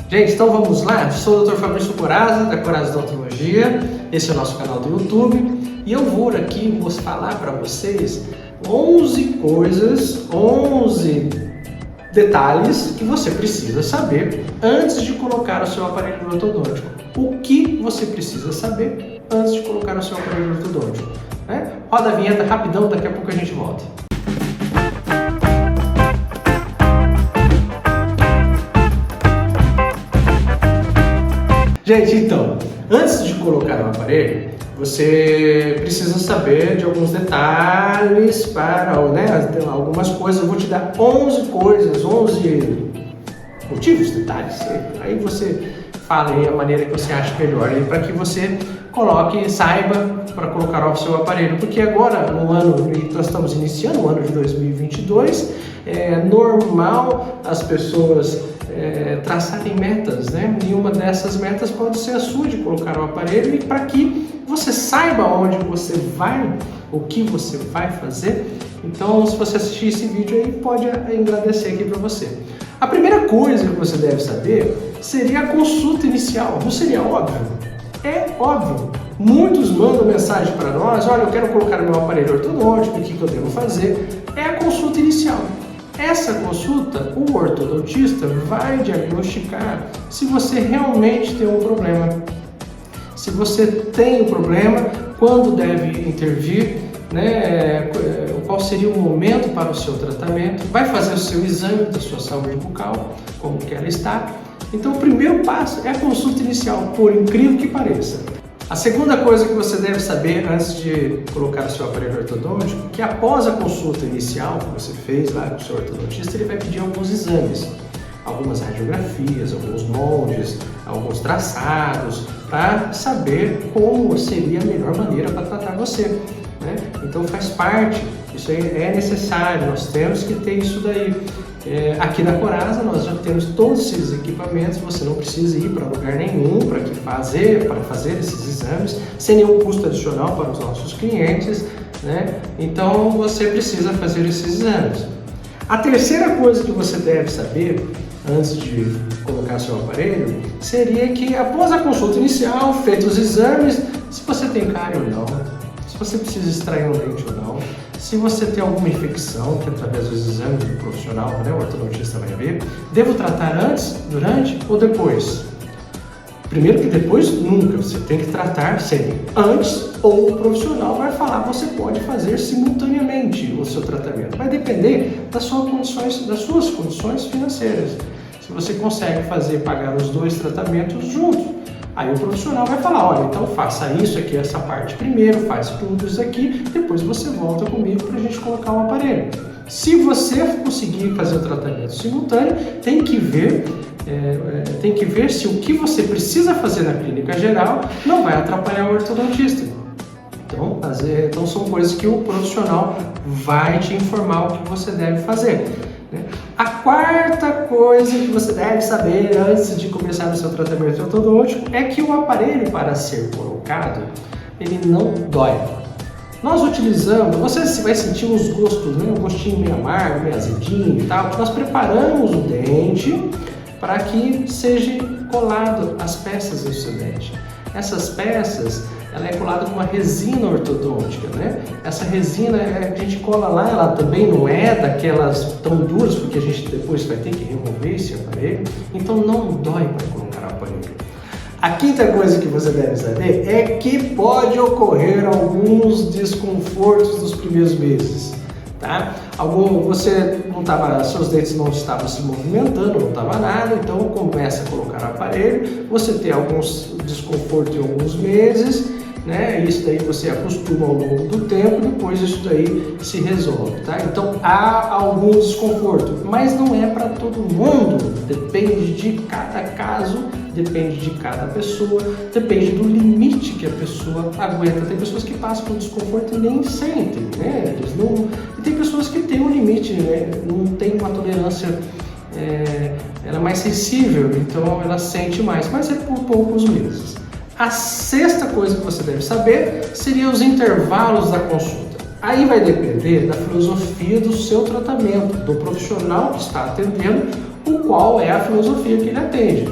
Gente, então vamos lá? Sou o Dr. Fabrício Corazza, da Corazza Odontologia. Esse é o nosso canal do YouTube. E eu vou aqui falar para vocês 11 coisas, 11 detalhes que você precisa saber antes de colocar o seu aparelho ortodôntico. O que você precisa saber antes de colocar o seu aparelho ortodôntico, né? Roda a vinheta rapidão, daqui a pouco a gente volta. Gente, então, antes de colocar o aparelho, você precisa saber de alguns detalhes para, algumas coisas. Eu vou te dar 11 coisas, 11 motivos, detalhes. Aí você fala aí a maneira que você acha melhor, para que você coloque, saiba para colocar o seu aparelho. Porque agora, no ano, nós estamos iniciando o ano de 2022, é normal as pessoas traçarem metas, né? E uma dessas metas pode ser a sua, de colocar o aparelho, e para que você saiba onde você vai, o que você vai fazer. Então, se você assistir esse vídeo aí, pode agradecer aqui para você. A primeira coisa que você deve saber seria a consulta inicial. Não seria óbvio? É óbvio. Muitos mandam mensagem para nós: olha, eu quero colocar meu aparelho ortodôntico, o que eu devo fazer? É a consulta inicial. Essa consulta, o ortodontista vai diagnosticar se você realmente tem um problema. Se você tem um problema, quando deve intervir, né, qual seria o momento para o seu tratamento, vai fazer o seu exame da sua saúde bucal, como que ela está. Então o primeiro passo é a consulta inicial, por incrível que pareça. A segunda coisa que você deve saber antes de colocar o seu aparelho ortodôntico, que após a consulta inicial que você fez lá com o seu ortodontista, ele vai pedir alguns exames, algumas radiografias, alguns moldes, alguns traçados, para saber como seria a melhor maneira para tratar você, né? Então faz parte, isso aí é necessário, nós temos que ter isso daí. Aqui na Corazza nós já temos todos esses equipamentos, você não precisa ir para lugar nenhum para fazer esses exames, sem nenhum custo adicional para os nossos clientes, né? Então você precisa fazer esses exames. A terceira coisa que você deve saber antes de colocar seu aparelho seria que após a consulta inicial, feitos os exames, se você tem cárie ou não, se você precisa extrair um dente ou não, se você tem alguma infecção, que através dos exames do profissional, né, o ortodontista vai ver, devo tratar antes, durante ou depois? Primeiro que depois nunca, você tem que tratar sempre antes, ou o profissional vai falar, você pode fazer simultaneamente o seu tratamento. Vai depender das suas condições financeiras. Se você consegue pagar os dois tratamentos juntos, aí o profissional vai falar, olha, então faça isso aqui, essa parte primeiro, faz tudo isso aqui, depois você volta comigo para a gente colocar o aparelho. Se você conseguir fazer o tratamento simultâneo, tem que ver se o que você precisa fazer na clínica geral não vai atrapalhar o ortodontista. Então são coisas que o profissional vai te informar o que você deve fazer, né? A quarta coisa que você deve saber antes de começar o seu tratamento ortodôntico é que o aparelho, para ser colocado, ele não dói. Nós utilizamos, você vai sentir uns gostos, né? Um gostinho meio amargo, meio azedinho e tal. Nós preparamos o dente para que seja colado as peças do seu dente. Essas peças, ela é colada com uma resina ortodôntica, né? Essa resina a gente cola lá, ela também não é daquelas tão duras, porque a gente depois vai ter que remover esse aparelho, então não dói para colocar o aparelho. A quinta coisa que você deve saber é que pode ocorrer alguns desconfortos nos primeiros meses, tá? Seus dentes não estavam se movimentando, não estava nada, então começa a colocar o aparelho, você tem alguns desconfortos em alguns meses, né? Isso daí você acostuma ao longo do tempo, depois isso daí se resolve, tá? Então há algum desconforto, mas não é para todo mundo, depende de cada caso, depende de cada pessoa, depende do limite que a pessoa aguenta. Tem pessoas que passam por desconforto e nem sentem, né? E tem pessoas que têm um limite, né? Não tem uma tolerância, ela é mais sensível, então ela sente mais, mas é por poucos meses. A sexta coisa que você deve saber seria os intervalos da consulta. Aí vai depender da filosofia do seu tratamento, do profissional que está atendendo, o qual é a filosofia que ele atende.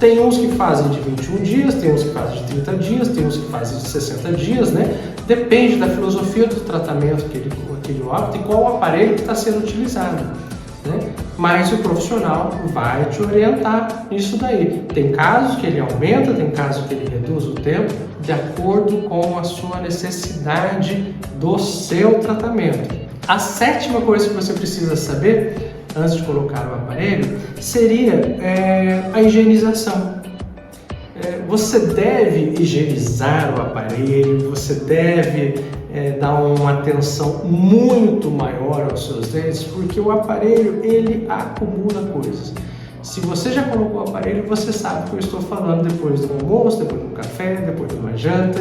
Tem uns que fazem de 21 dias, tem uns que fazem de 30 dias, tem uns que fazem de 60 dias, né? Depende da filosofia do tratamento que ele opta e qual aparelho que está sendo utilizado, né? Mas o profissional vai te orientar nisso daí. Tem casos que ele aumenta, tem casos que ele reduz o tempo, de acordo com a sua necessidade do seu tratamento. A sétima coisa que você precisa saber antes de colocar o aparelho seria a higienização. Você deve higienizar o aparelho, você deve dar uma atenção muito maior aos seus dentes, porque o aparelho ele acumula coisas. Se você já colocou o aparelho, você sabe o que eu estou falando depois do almoço, depois do café, depois de uma janta,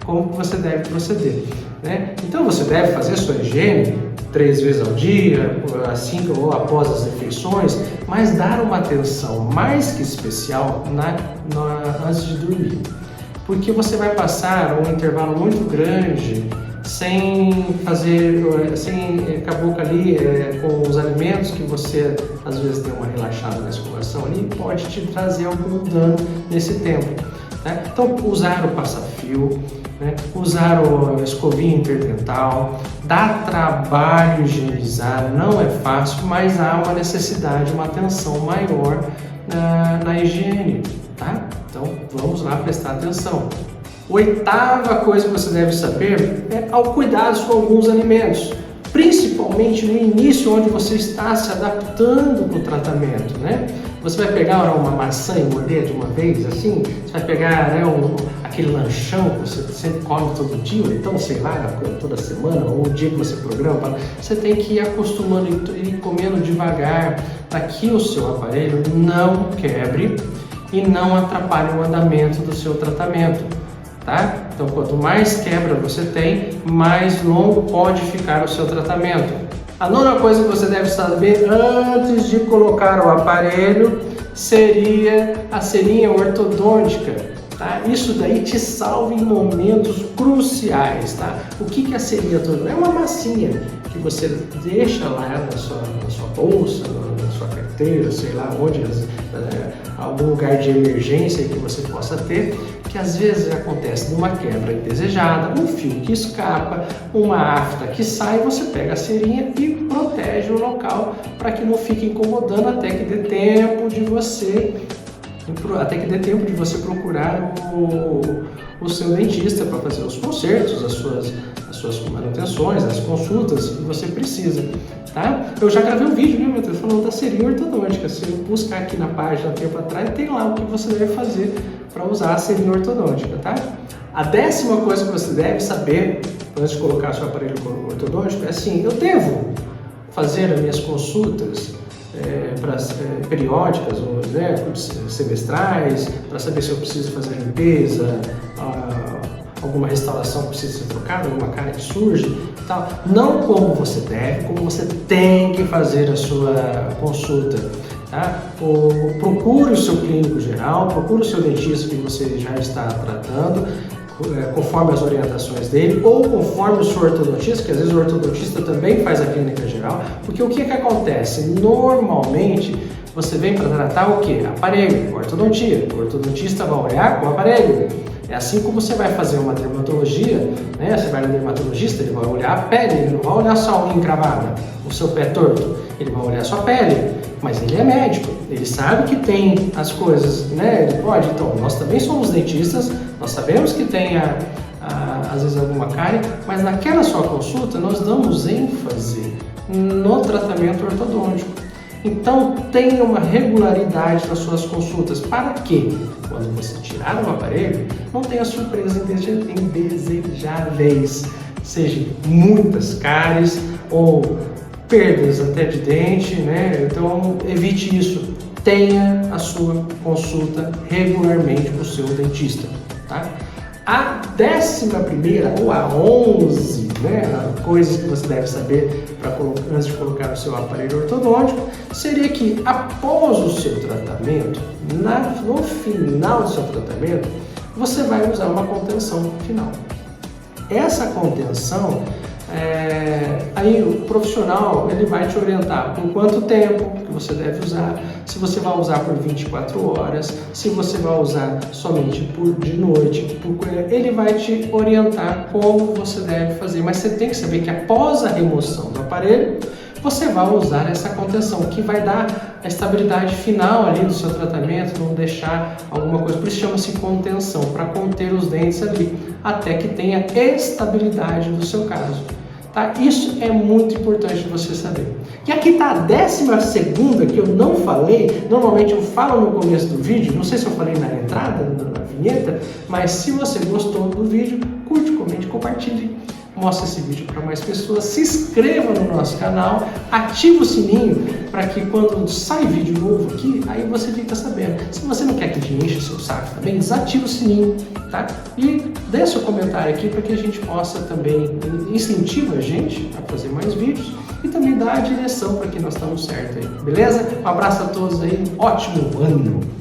como você deve proceder, né? Então você deve fazer sua higiene 3 vezes ao dia, assim ou após as refeições, mas dar uma atenção mais que especial antes de dormir. Porque você vai passar um intervalo muito grande sem com a boca ali com os alimentos que você às vezes deu uma relaxada na escovação ali, pode te trazer algum dano nesse tempo, né? Então usar o passa-fio, né? Usar a escovinha interdental, dá trabalho higienizar, não é fácil, mas há uma necessidade, uma atenção maior na higiene, tá? Então vamos lá prestar atenção. Oitava coisa que você deve saber é ao cuidado com alguns alimentos, principalmente no início, onde você está se adaptando com o tratamento, né? Você vai pegar uma maçã e morder de uma vez, assim? Você vai pegar aquele lanchão que você sempre come todo dia, ou então, sei lá, toda semana, ou o dia que você programa. Você tem que ir acostumando e ir comendo devagar, para que o seu aparelho não quebre e não atrapalhe o andamento do seu tratamento, tá? Então, quanto mais quebra você tem, mais longo pode ficar o seu tratamento. A nona coisa que você deve saber antes de colocar o aparelho seria a seringa ortodôntica, tá? Isso daí te salva em momentos cruciais, tá? O que é a seringa ortodôntica? É uma massinha que você deixa lá na sua bolsa, na sua carteira, sei lá onde, algum lugar de emergência que você possa ter, que às vezes acontece numa quebra indesejada, um fio que escapa, uma afta que sai, você pega a seringa e protege o local para que não fique incomodando até que dê tempo de você procurar o seu dentista para fazer os consertos, as suas manutenções, as consultas que você precisa, tá? Eu já gravei um vídeo, né, Matheus, falando da seringa ortodôntica. Se eu buscar aqui na página um tempo atrás, tem lá o que você deve fazer para usar a seringa ortodôntica, tá? A 10ª coisa que você deve saber antes de colocar seu aparelho ortodôntico é assim: eu devo fazer as minhas consultas periódicas, ou semestrais, para saber se eu preciso fazer limpeza, alguma restauração que precisa ser trocada, alguma cárie que surge, tal. Não como você deve, como você tem que fazer a sua consulta, tá? Procure o seu clínico geral, procure o seu dentista que você já está tratando, conforme as orientações dele, ou conforme o seu ortodontista, que às vezes o ortodontista também faz a clínica geral, porque o que acontece? Normalmente você vem para tratar o que? Aparelho, ortodontia. O ortodontista vai olhar com o aparelho. É assim como você vai fazer uma dermatologia, né? Você vai no dermatologista, ele vai olhar a pele, ele não vai olhar só a unha encravada, o seu pé torto, ele vai olhar sua pele, mas ele é médico, ele sabe que tem as coisas, né? Ele pode, então, nós também somos dentistas, nós sabemos que tem às vezes alguma cárie, mas naquela sua consulta nós damos ênfase no tratamento ortodôntico. Então tenha uma regularidade nas suas consultas, para que quando você tirar o aparelho não tenha surpresas indesejáveis, seja muitas cáries ou perdas até de dente, né? Então evite isso. Tenha a sua consulta regularmente com o seu dentista, tá? A 11ª ou a 11, né, coisas que você deve saber antes de colocar o seu aparelho ortodôntico, seria que após o seu tratamento, no final do seu tratamento, você vai usar uma contenção final. Essa contenção Aí o profissional ele vai te orientar por quanto tempo que você deve usar, se você vai usar por 24 horas, se você vai usar somente de noite, ele vai te orientar como você deve fazer, mas você tem que saber que após a remoção do aparelho, você vai usar essa contenção, que vai dar a estabilidade final ali do seu tratamento, não deixar alguma coisa, por isso chama-se contenção, para conter os dentes ali, até que tenha estabilidade do seu caso. Tá? Isso é muito importante você saber. E aqui está a 12ª que eu não falei, normalmente eu falo no começo do vídeo, não sei se eu falei na entrada, na vinheta, mas se você gostou do vídeo, curte, comente, compartilhe. Mostre esse vídeo para mais pessoas, se inscreva no nosso canal, ative o sininho para que quando sai vídeo novo aqui, aí você fica sabendo. Se você não quer que a gente enche o seu saco também, desative o sininho, tá? E deixe seu comentário aqui para que a gente possa também incentivar a gente a fazer mais vídeos e também dar a direção para que nós estamos certos aí, beleza? Um abraço a todos aí, ótimo ano!